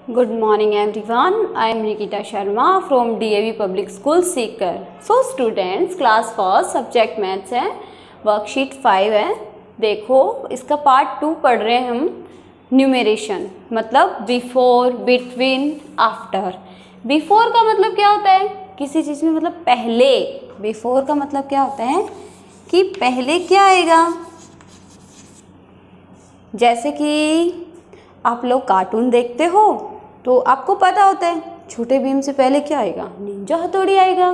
Good morning everyone. I am Nikita Sharma from DAV Public School Seeker. So students, class first subject maths है, worksheet 5 है. देखो इसका part 2 पढ़ रहे हैं हम. न्यूमेरेशन मतलब बिफोर, बिटवीन, आफ्टर. बिफोर का मतलब क्या होता है? किसी चीज़ में मतलब पहले. बिफोर का मतलब क्या होता है कि पहले क्या आएगा. जैसे कि आप लोग कार्टून देखते हो तो आपको पता होता है छोटे भीम से पहले क्या आएगा, निंजा हथौड़ी आएगा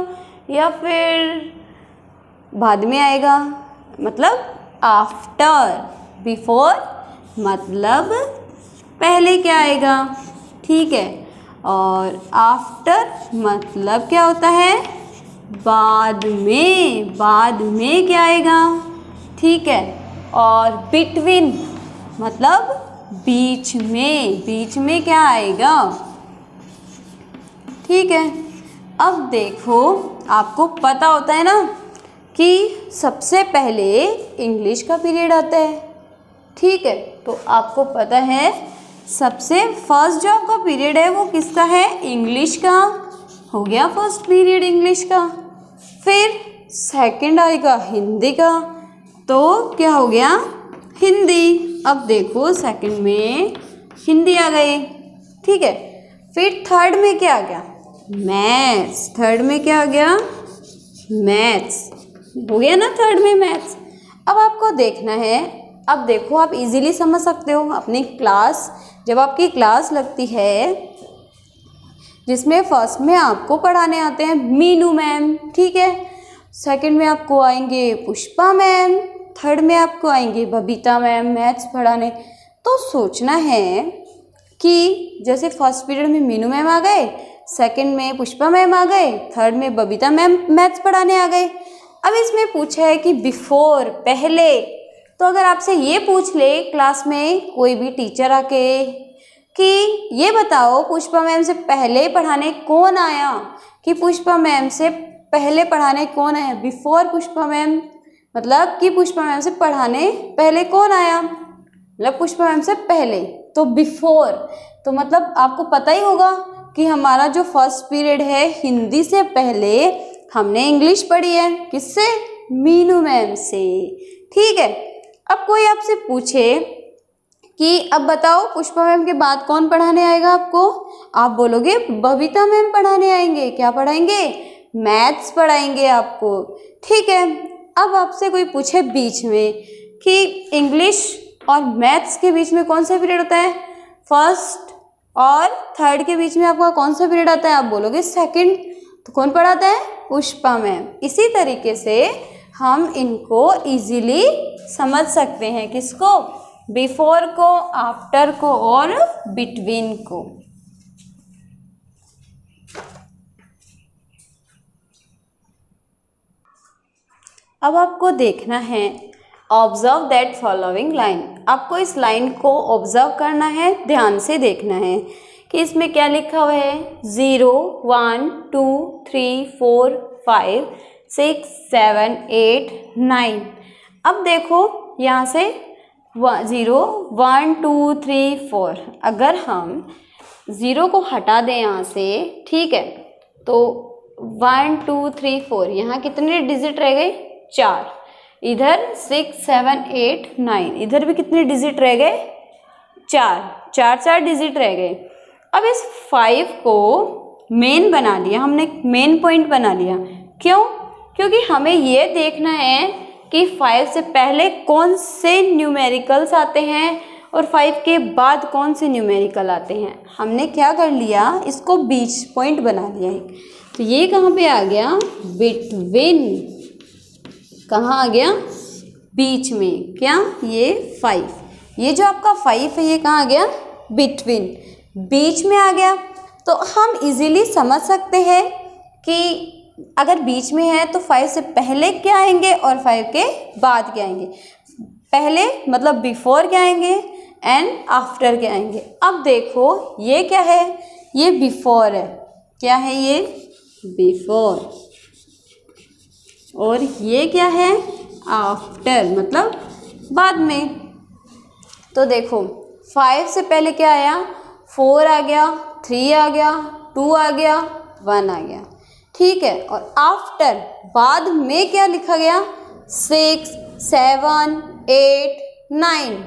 या फिर बाद में आएगा, मतलब आफ्टर. बिफोर मतलब पहले क्या आएगा, ठीक है. और आफ्टर मतलब क्या होता है, बाद में. बाद में क्या आएगा, ठीक है. और बिटवीन मतलब बीच में. बीच में क्या आएगा, ठीक है. अब देखो आपको पता होता है ना कि सबसे पहले इंग्लिश का पीरियड आता है, ठीक है. तो आपको पता है सबसे फर्स्ट जो आपका पीरियड है वो किसका है, इंग्लिश का. हो गया फर्स्ट पीरियड इंग्लिश का. फिर सेकंड आएगा हिंदी का, तो क्या हो गया, हिंदी. अब देखो सेकंड में हिंदी आ गई, ठीक है. फिर थर्ड में क्या आ गया, मैथ्स. थर्ड में क्या आ गया, मैथ्स. हो गया ना थर्ड में मैथ्स. अब आपको देखना है. अब देखो आप इजीली समझ सकते हो अपनी क्लास, जब आपकी क्लास लगती है जिसमें फर्स्ट में आपको पढ़ाने आते हैं मीनू मैम, ठीक है. सेकंड में आपको आएंगे पुष्पा मैम. थर्ड में आपको आएंगे बबीता मैम मैथ्स पढ़ाने. तो सोचना है कि जैसे फर्स्ट पीरियड में मीनू मैम आ गए, सेकंड में पुष्पा मैम आ गए, थर्ड में बबीता मैम मैथ्स पढ़ाने आ गए. अब इसमें पूछा है कि बिफोर पहले. तो अगर आपसे ये पूछ ले क्लास में कोई भी टीचर आके कि ये बताओ पुष्पा मैम से पहले पढ़ाने कौन आया, कि पुष्पा मैम से पहले पढ़ाने कौन आया, बिफोर पुष्पा मैम मतलब कि पुष्पा मैम से पढ़ाने पहले कौन आया, मतलब पुष्पा मैम से पहले. तो बिफोर तो मतलब आपको पता ही होगा कि हमारा जो फर्स्ट पीरियड है हिंदी से पहले हमने इंग्लिश पढ़ी है, किससे, मीनू मैम से, ठीक है. अब कोई आपसे पूछे कि अब बताओ पुष्पा मैम के बाद कौन पढ़ाने आएगा आपको, आप बोलोगे बबीता मैम पढ़ाने आएंगे. क्या पढ़ाएंगे, मैथ्स पढ़ाएंगे आपको, ठीक है. अब आपसे कोई पूछे बीच में कि इंग्लिश और मैथ्स के बीच में कौन सा पीरियड होता है, फर्स्ट और थर्ड के बीच में आपका कौन सा पीरियड आता है, आप बोलोगे सेकंड. तो कौन पढ़ाता है, पुष्पा मैम. इसी तरीके से हम इनको इजीली समझ सकते हैं, किसको, बिफोर को, आफ्टर को और बिटवीन को. अब आपको देखना है ऑब्जर्व दैट फॉलोइंग लाइन. आपको इस लाइन को ऑब्जर्व करना है, ध्यान से देखना है कि इसमें क्या लिखा हुआ है. 0 1 2 3 4 5 6 7 8 9. अब देखो यहाँ से 0 1 2 3 4. अगर हम 0 को हटा दें यहाँ से, ठीक है, तो 1 2 3 4 यहाँ कितने डिजिट रह गए, 4. इधर 6 7 8 9, इधर भी कितने डिजिट रह गए, 4 डिजिट रह गए. अब इस 5 को मेन बना लिया हमने, मेन पॉइंट बना लिया. क्यों, क्योंकि हमें ये देखना है कि 5 से पहले कौन से न्यूमेरिकल्स आते हैं और 5 के बाद कौन से न्यूमेरिकल आते हैं. हमने क्या कर लिया, इसको बीच पॉइंट बना लिया है. तो ये कहाँ पे आ गया, बिटवीन. कहाँ आ गया, बीच में. क्या, ये 5, ये जो आपका 5 है ये कहाँ आ गया, बिटवीन, बीच में आ गया. तो हम इजीली समझ सकते हैं कि अगर बीच में है तो 5 से पहले क्या आएंगे और 5 के बाद क्या आएंगे. पहले मतलब बिफोर क्या आएंगे एंड आफ्टर क्या आएंगे. अब देखो ये क्या है, ये बिफोर है. क्या है ये, बिफोर. और ये क्या है, आफ्टर मतलब बाद में. तो देखो 5 से पहले क्या आया, 4 आ गया, 3 आ गया, 2 आ गया, 1 आ गया। ठीक है, और आफ्टर बाद में क्या लिखा गया? 6, 7, 8, 9।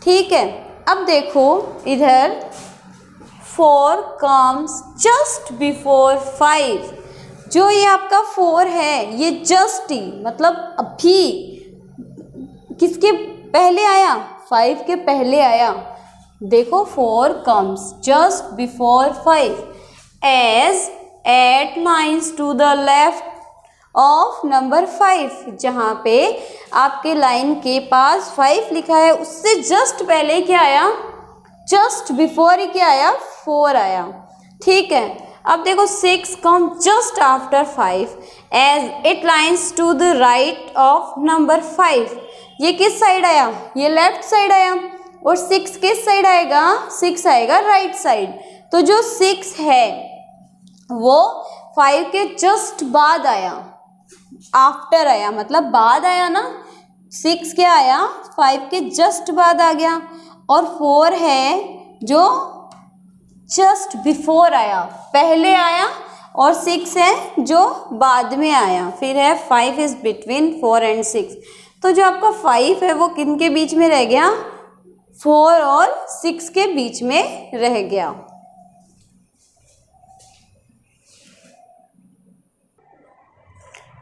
ठीक है, अब देखो इधर 4 कम्स जस्ट बिफोर 5। जो ये आपका 4 है ये जस्ट ही मतलब अभी किसके पहले आया? 5 के पहले आया। देखो 4 comes just before 5 as 8 lines to the left of number 5। जहाँ पे आपके लाइन के पास 5 लिखा है उससे जस्ट पहले क्या आया? जस्ट बिफोर ही क्या आया? 4 आया। ठीक है, अब देखो 6 come just after 5 as it lines to the right of number 5। ये किस साइड आया? ये लेफ्ट साइड आया। और 6 किस साइड आएगा? 6 आएगा राइट साइड। तो जो 6 है वो 5 के जस्ट बाद आया, आफ्टर आया, मतलब बाद आया ना। 6 क्या आया? 5 के जस्ट बाद आ गया। और 4 है जो जस्ट बिफोर आया, पहले आया। और 6 है जो बाद में आया। फिर है 5 इज बिटवीन 4 एंड 6। तो जो आपका 5 है वो किन के बीच में रह गया? 4 और 6 के बीच में रह गया।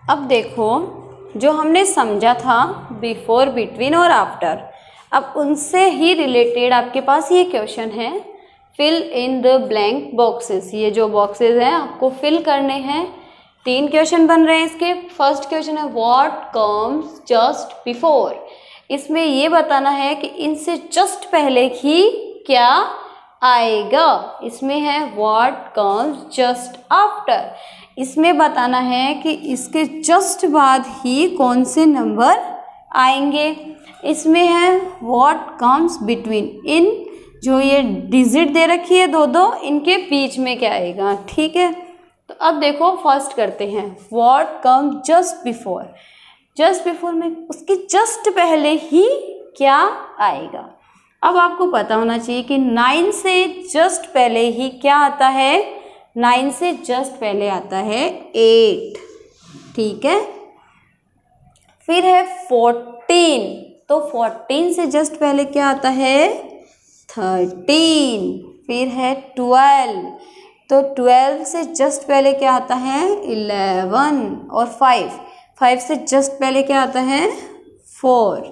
अब देखो जो हमने समझा था बिफोर, बिटवीन और आफ्टर, अब उनसे ही रिलेटेड आपके पास ये क्वेश्चन है। Fill in the blank boxes. ये जो बॉक्सेस हैं आपको फिल करने हैं। 3 क्वेश्चन बन रहे हैं इसके। फर्स्ट क्वेश्चन है व्हाट कम्स जस्ट बिफोर। इसमें ये बताना है कि इनसे जस्ट पहले ही क्या आएगा। इसमें है व्हाट कम्स जस्ट आफ्टर। इसमें बताना है कि इसके जस्ट बाद ही कौन से नंबर आएंगे। इसमें है व्हाट कम्स बिटवीन। इन जो ये डिजिट दे रखी है 2-2, इनके बीच में क्या आएगा। ठीक है, तो अब देखो फर्स्ट करते हैं what come just before. Just before में उसके जस्ट पहले ही क्या आएगा। अब आपको पता होना चाहिए कि 9 से जस्ट पहले ही क्या आता है? 9 से जस्ट पहले आता है 8। ठीक है, फिर है 14। तो 14 से जस्ट पहले क्या आता है? 13। फिर है 12। तो 12 से जस्ट पहले क्या आता है? 11। और 5 से जस्ट पहले क्या आता है? 4।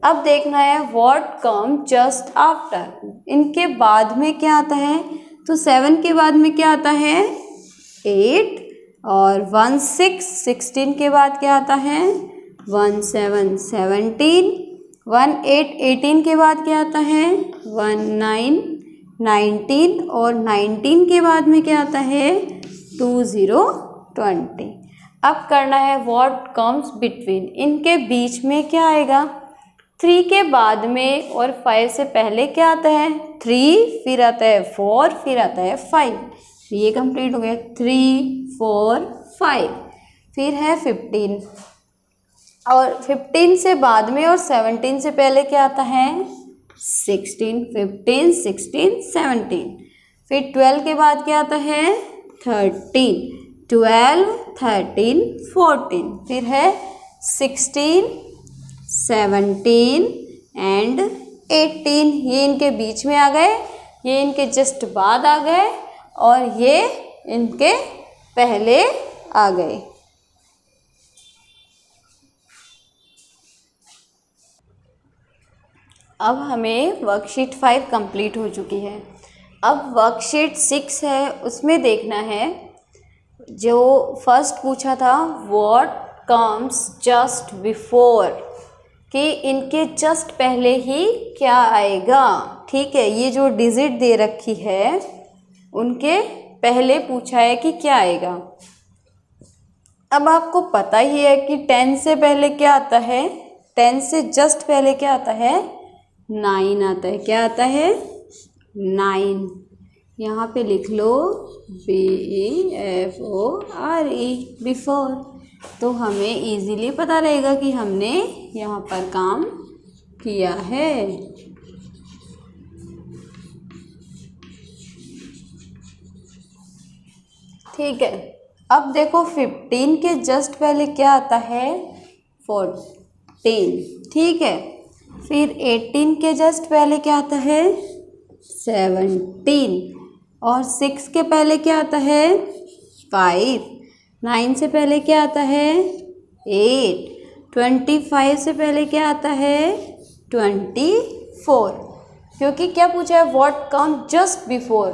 अब देखना है व्हाट कम जस्ट आफ्टर। इनके बाद में क्या आता है? तो 7 के बाद में क्या आता है? 8। और 1 6, 16 के बाद क्या आता है? 1 7 17। 1 8, 18 के बाद क्या आता है? 1 9 19। और 19 के बाद में क्या आता है? 2 0 20। अब करना है व्हाट कम्स बिटवीन। इनके बीच में क्या आएगा? 3 के बाद में और 5 से पहले क्या आता है? 3, फिर आता है 4, फिर आता है 5। ये कंप्लीट हो गया। 3 4 5। फिर है 15। और 15 से बाद में और 17 से पहले क्या आता है? 16। 15 16 17। फिर 12 के बाद क्या आता है? 13। 12 13 14। फिर है 16 17 एंड 18। ये इनके बीच में आ गए, ये इनके जस्ट बाद आ गए, और ये इनके पहले आ गए। अब हमें वर्कशीट 5 कंप्लीट हो चुकी है। अब वर्कशीट 6 है, उसमें देखना है जो फर्स्ट पूछा था व्हाट कम्स जस्ट बिफोर, कि इनके जस्ट पहले ही क्या आएगा। ठीक है, ये जो डिजिट दे रखी है उनके पहले पूछा है कि क्या आएगा। अब आपको पता ही है कि 10 से पहले क्या आता है? 10 से जस्ट पहले क्या आता है? 9 आता है। क्या आता है? 9। यहाँ पे लिख लो BEFORE, बिफोर। तो हमें इजीली पता रहेगा कि हमने यहाँ पर काम किया है। ठीक है। अब देखो 15 के जस्ट पहले क्या आता है? 14, ठीक है। फिर 18 के जस्ट पहले क्या आता है? 17, और 6 के पहले क्या आता है? 5, 9 से पहले क्या आता है? 8, 25 से पहले क्या आता है? 24, क्योंकि क्या पूछा है? व्हाट कम जस्ट बिफोर,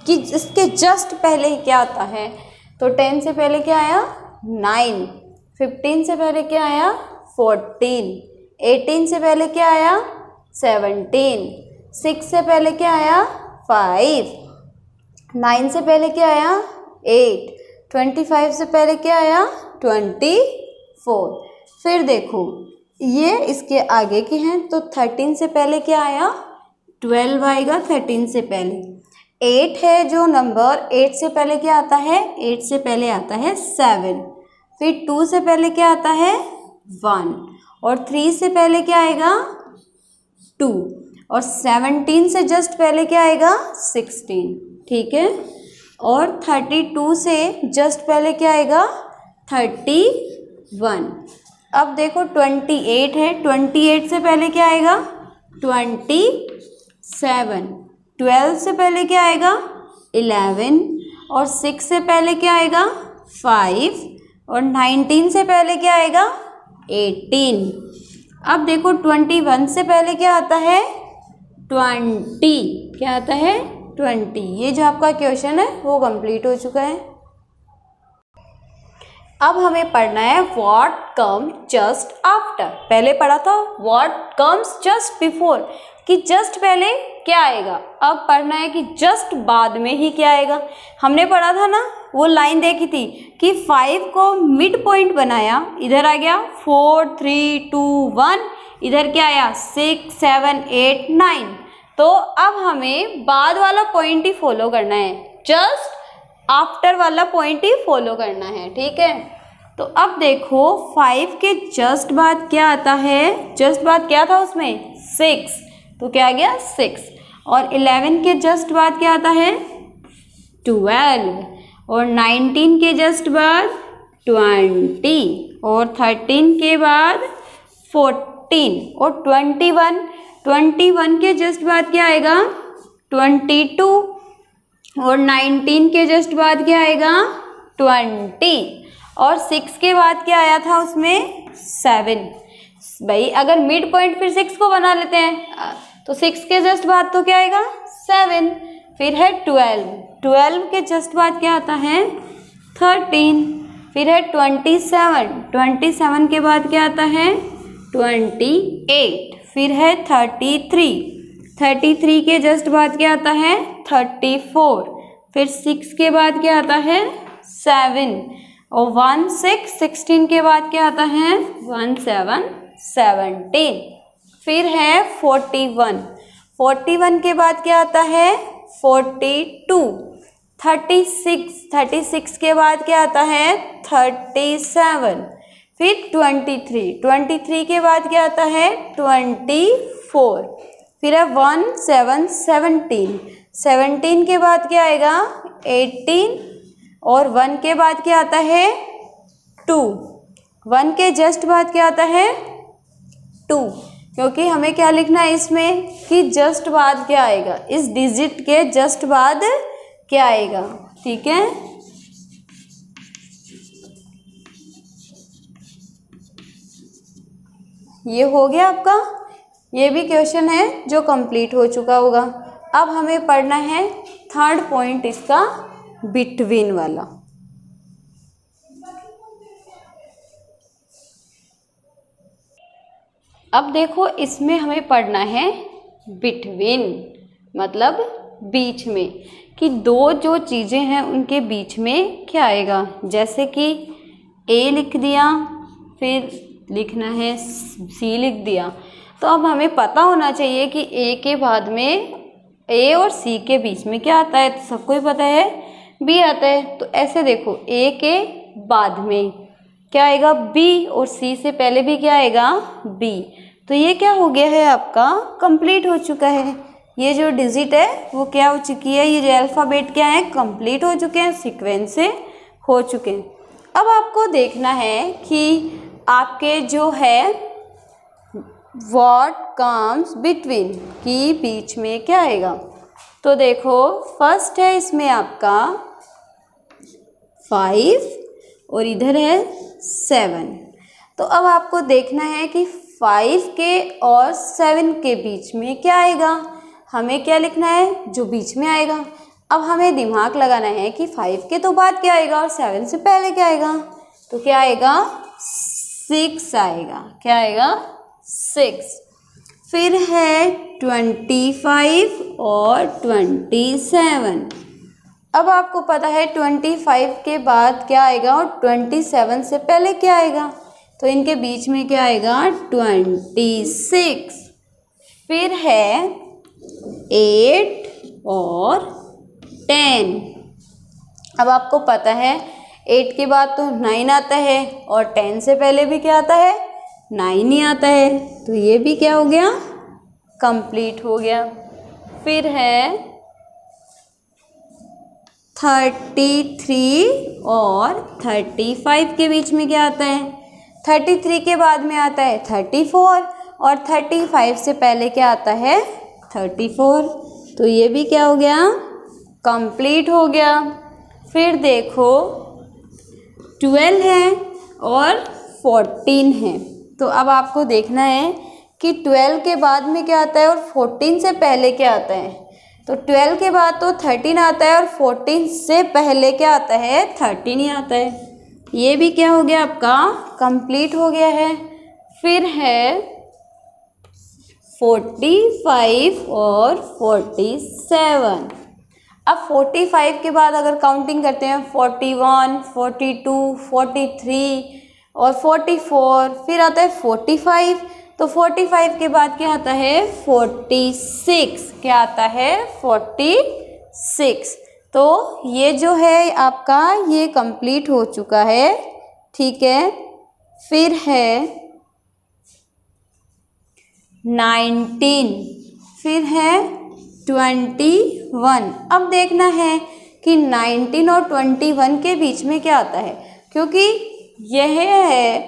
कि इसके जस्ट पहले ही क्या आता है। तो 10 से पहले क्या आया? 9, 15 से पहले क्या आया? 14, 18 से पहले क्या आया? 17, 6 से पहले क्या आया? 5, 9 से पहले क्या आया? 8, 25 से पहले क्या आया? 24। फिर देखो ये इसके आगे के हैं, तो 13 से पहले क्या आया? 12 आएगा 13 से पहले। 8 है जो नंबर, 8 से पहले क्या आता है? 8 से पहले आता है 7। फिर 2 से पहले क्या आता है? 1, और 3 से पहले क्या आएगा? 2, और 17 से जस्ट पहले क्या आएगा? 16, ठीक है। और 32 से जस्ट पहले क्या आएगा? 31। अब देखो 28 है, 28 से पहले क्या आएगा? 27, 12 से पहले क्या आएगा? 11, और 6 से पहले क्या आएगा? 5, और 19 से पहले क्या आएगा? 18। अब देखो 21 से पहले क्या आता है? 20, क्या आता है? 20। ये जो आपका क्वेश्चन है वो कंप्लीट हो चुका है। अब हमें पढ़ना है व्हाट कम जस्ट आफ्टर। पहले पढ़ा था व्हाट कम्स जस्ट बिफोर, कि जस्ट पहले क्या आएगा। अब पढ़ना है कि जस्ट बाद में ही क्या आएगा। हमने पढ़ा था ना, वो लाइन देखी थी कि 5 को मिड पॉइंट बनाया, इधर आ गया 4 3 2 1, इधर क्या आया 6 7 8 9। तो अब हमें बाद वाला पॉइंट ही फॉलो करना है, जस्ट आफ्टर वाला पॉइंट ही फॉलो करना है, ठीक है। तो अब देखो 5 के जस्ट बाद क्या आता है? जस्ट बाद क्या था उसमें? 6, तो क्या आ गया 6। और 11 के जस्ट बाद क्या आता है? 12, और 19 के जस्ट बाद 20, और 13 के बाद 14, और 21 के जस्ट बाद क्या आएगा? 22, और 19 के जस्ट बाद क्या आएगा? 20, और 6 के बाद क्या आया था उसमें? 7। भाई अगर मिड पॉइंट फिर 6 को बना लेते हैं, तो 6 के जस्ट बाद तो क्या आएगा? 7। फिर है 12 के जस्ट बाद क्या आता है? 13। फिर है 27 के बाद क्या आता है? 28। फिर है 33 के जस्ट बाद क्या आता है? 34। फिर 6 के बाद क्या आता है? 7, और 16 के बाद क्या आता है? 17। फिर है 41 के बाद क्या आता है? 42। 36 के बाद क्या आता है? 37। फिर 23 के बाद क्या आता है? 24। फिर है 17 के बाद क्या आएगा? 18, और 1 के बाद क्या आता है? 2। 1 के जस्ट बाद क्या आता है? 2, क्योंकि हमें क्या लिखना है इसमें कि जस्ट बाद क्या आएगा, इस डिजिट के जस्ट बाद क्या आएगा, ठीक है। ये हो गया आपका, ये भी क्वेश्चन है जो कंप्लीट हो चुका होगा। अब हमें पढ़ना है थर्ड पॉइंट इसका, बिटवीन वाला। अब देखो इसमें हमें पढ़ना है बिटवीन, मतलब बीच में, कि दो जो चीज़ें हैं उनके बीच में क्या आएगा। जैसे कि ए लिख दिया, फिर लिखना है सी लिख दिया, तो अब हमें पता होना चाहिए कि ए के बाद में, ए और सी के बीच में क्या आता है, तो सबको ही पता है बी आता है। तो ऐसे देखो ए के बाद में क्या आएगा? बी, और सी से पहले भी क्या आएगा? बी। तो ये क्या हो गया है आपका? कंप्लीट हो चुका है। ये जो डिजिट है वो क्या हो चुकी है, ये जो अल्फ़ाबेट क्या है, कंप्लीट हो चुके हैं, सीक्वेंस से हो चुके हैं। अब आपको देखना है कि आपके जो है व्हाट कम्स बिटवीन, कि बीच में क्या आएगा। तो देखो फर्स्ट है इसमें आपका 5 और इधर है 7। तो अब आपको देखना है कि 5 के और 7 के बीच में क्या आएगा, हमें क्या लिखना है, जो बीच में आएगा। अब हमें दिमाग लगाना है कि 5 के तो बाद क्या आएगा और 7 से पहले क्या आएगा। तो क्या आएगा, 6 आएगा। क्या आएगा, 6। फिर है 25 और 27। अब आपको पता है 25 के बाद क्या आएगा और 27 से पहले क्या आएगा। तो इनके बीच में क्या आएगा, 26। फिर है 8 और 10। अब आपको पता है 8 के बाद तो 9 आता है और 10 से पहले भी क्या आता है, 9 ही आता है। तो ये भी क्या हो गया, कंप्लीट हो गया। फिर है 33 और 35 के बीच में क्या आता है, 33 के बाद में आता है 34 और 35 से पहले क्या आता है, 34। तो ये भी क्या हो गया, कंप्लीट हो गया। फिर देखो 12 है और 14 है। तो अब आपको देखना है कि 12 के बाद में क्या आता है और 14 से पहले क्या आता है। तो 12 के बाद तो 13 आता है और 14 से पहले क्या आता है, 13 ही आता है। ये भी क्या हो गया, आपका कंप्लीट हो गया है। फिर है 45 और 47। अब 45 के बाद अगर काउंटिंग करते हैं 41, 42, 43 और 44, फिर आता है 45। तो 45 के बाद क्या आता है, 46। क्या आता है, 46। तो ये जो है आपका ये कंप्लीट हो चुका है, ठीक है। फिर है 19, फिर है 21। अब देखना है कि 19 और 21 के बीच में क्या आता है, क्योंकि यह है,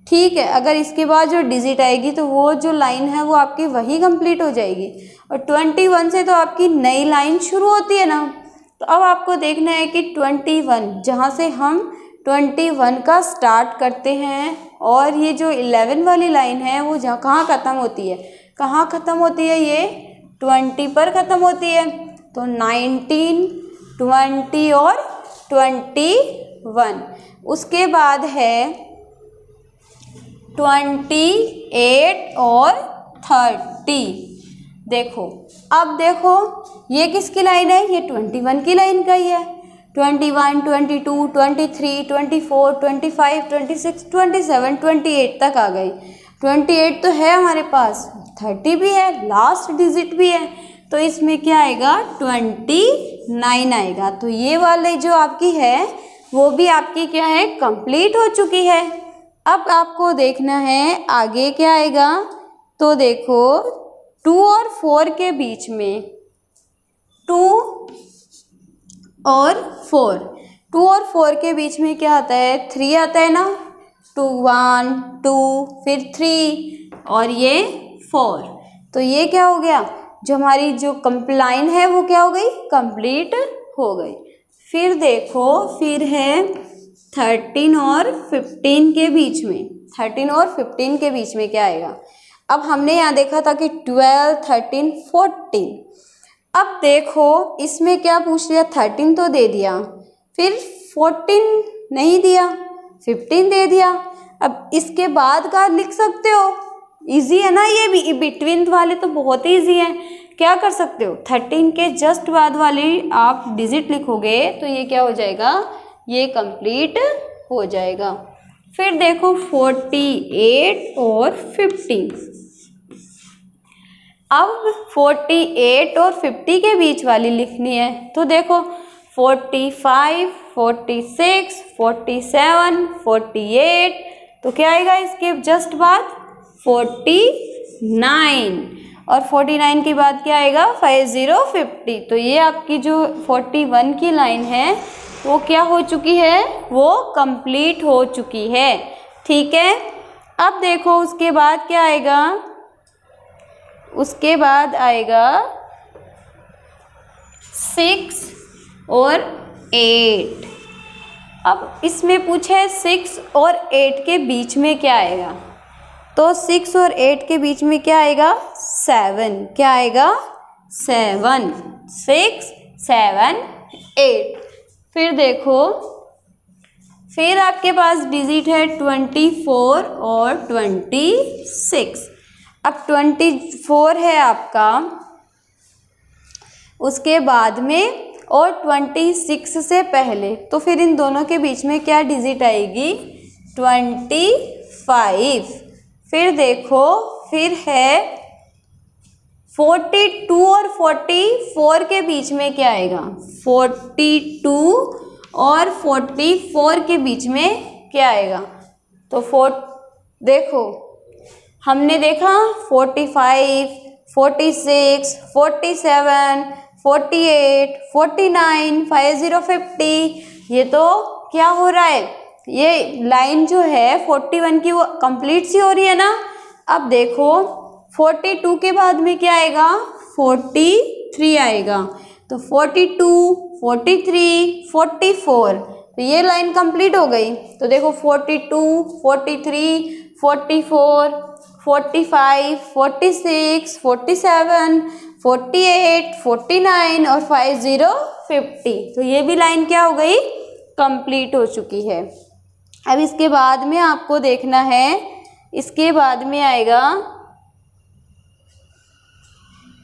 ठीक है। अगर इसके बाद जो डिजिट आएगी तो वो जो लाइन है वो आपकी वही कंप्लीट हो जाएगी, और 21 से तो आपकी नई लाइन शुरू होती है ना। तो अब आपको देखना है कि 21 जहाँ से हम 21 का स्टार्ट करते हैं और ये जो 11 वाली लाइन है वो जहाँ कहाँ ख़त्म होती है, कहाँ ख़त्म होती है, ये 20 पर ख़त्म होती है। तो 19, 20 और 21। उसके बाद है 28 और 30। देखो अब देखो ये किसकी लाइन है, ये 21 की लाइन का ही है। 21, 22, 23, 24, 25, 26, 27, 28 तक आ गई। 28 तो है हमारे पास, 30 भी है, लास्ट डिजिट भी है। तो इसमें क्या आएगा, 29 आएगा। तो ये वाले जो आपकी है वो भी आपकी क्या है, कंप्लीट हो चुकी है। अब आपको देखना है आगे क्या आएगा। तो देखो 2 और 4 के बीच में, 2 और 4 के बीच में क्या आता है, 3 आता है ना। 2, 1, 2, फिर 3 और ये 4। तो ये क्या हो गया, जो हमारी जो लाइन है वो क्या हो गई, कंप्लीट हो गई। फिर देखो फिर है 13 और 15 के बीच में, 13 और 15 के बीच में क्या आएगा। अब हमने यहाँ देखा था कि 12, 13, 14। अब देखो इसमें क्या पूछ लिया, 13 तो दे दिया, फिर 14 नहीं दिया, 15 दे दिया। अब इसके बाद का लिख सकते हो, इजी है ना, ये भी बिटवीन वाले तो बहुत ही ईजी है। क्या कर सकते हो, 13 के जस्ट बाद वाली आप डिजिट लिखोगे तो ये क्या हो जाएगा, ये कंप्लीट हो जाएगा। फिर देखो 48 और 50। अब 48 और 50 के बीच वाली लिखनी है। तो देखो 45, 46, 47, 48। तो क्या आएगा इसके जस्ट बाद, 49। और 49 के बाद क्या आएगा 5050। तो ये आपकी जो 41 की लाइन है वो क्या हो चुकी है, वो कंप्लीट हो चुकी है। ठीक है, अब देखो उसके बाद क्या आएगा, उसके बाद आएगा 6 और 8। अब इसमें पूछा है 6 और 8 के बीच में क्या आएगा, तो 6 और 8 के बीच में क्या आएगा 7। क्या आएगा 7, 6 7 8। फिर देखो, फिर आपके पास डिजिट है 24 और 26। अब 24 है आपका, उसके बाद में और 26 से पहले, तो फिर इन दोनों के बीच में क्या डिजिट आएगी 25। फिर देखो, फिर है 42 और 44 के बीच में क्या आएगा, 42 और 44 के बीच में क्या आएगा, तो देखो हमने देखा 45, 46, 47, 48, 49, 5050। ये तो क्या हो रहा है, ये लाइन जो है 41 की वो कंप्लीट सी हो रही है ना। अब देखो 42 के बाद में क्या आएगा 43 आएगा, तो 42, 43, 44, तो ये लाइन कंप्लीट हो गई। तो देखो 42, 43, 44, 45, 46, 47, 48, 49 और 5050, तो ये भी लाइन क्या हो गई कंप्लीट हो चुकी है। अब इसके बाद में आपको देखना है, इसके बाद में आएगा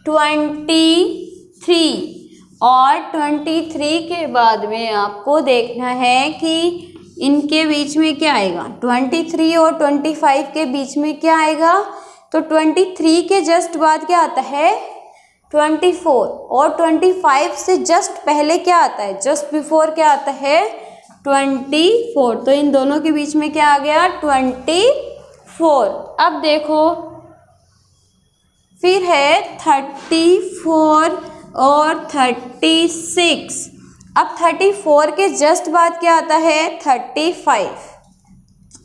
23 और 23 के बाद में आपको देखना है कि इनके बीच में क्या आएगा, 23 और 25 के बीच में क्या आएगा, तो 23 के जस्ट बाद क्या आता है 24 और 25 से जस्ट पहले क्या आता है, जस्ट बिफोर क्या आता है 24। तो इन दोनों के बीच में क्या आ गया 24। अब देखो फिर है 34 और 36। अब 34 के जस्ट बाद क्या आता है 35।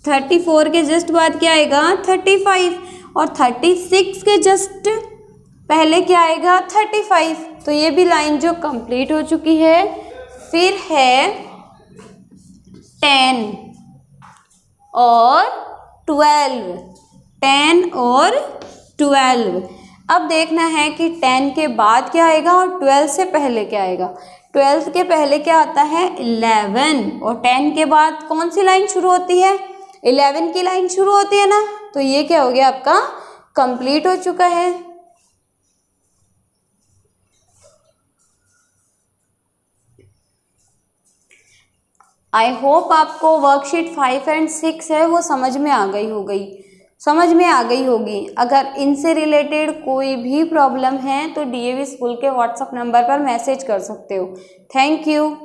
34 के जस्ट बाद क्या आएगा 35 और 36 के जस्ट पहले क्या आएगा 35। तो ये भी लाइन जो कंप्लीट हो चुकी है। फिर है 10 और 12, 10 और 12। अब देखना है कि 10 के बाद क्या आएगा और 12 से पहले क्या आएगा। 12 के पहले क्या आता है 11 और 10 के बाद कौन सी लाइन शुरू होती है 11 की लाइन शुरू होती है ना। तो ये क्या हो गया आपका कंप्लीट हो चुका है। आई होप आपको वर्कशीट 5 और 6 है वो समझ में आ गई होगी। अगर इनसे रिलेटेड कोई भी प्रॉब्लम है तो डीएवी स्कूल के व्हाट्सएप नंबर पर मैसेज कर सकते हो। Thank you.